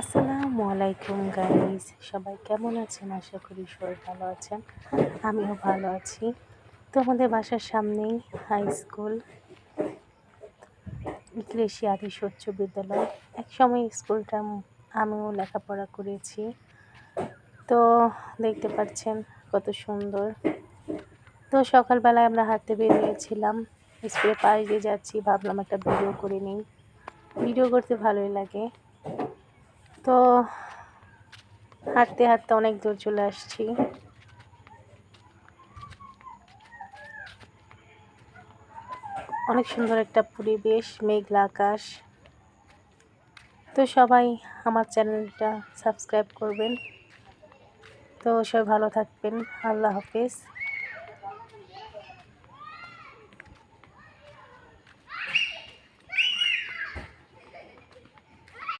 আসসালামু আলাইকুম গাইস, সবাই কেমন আছেন? আশা করি সবাই ভালো আছেন। আমিও ভালো আছি। তো আমাদের বাসার সামনেই হাই স্কুল ইকলেশিয়া আদর্শ উচ্চ বিদ্যালয়। একসময় স্কুলটা আমিও লেখাপড়া করেছি। তো দেখতে পাচ্ছেন কত সুন্দর। তো সকালবেলায় আমরা হাঁটতে বের হয়েছিলাম, স্কুলের পাশ দিয়ে যাচ্ছি, ভাবলাম একটা ভিডিও করে নিই। ভিডিও করতে ভালোই লাগে। তো হাঁটতে হাঁটতে অনেক দূর চলে আসছি। অনেক সুন্দর একটা পরিবেশ, মেঘলা আকাশ। তো সবাই আমার চ্যানেলটা সাবস্ক্রাইব করবেন। তো সবাই ভালো থাকবেন। আল্লাহ হাফেজ।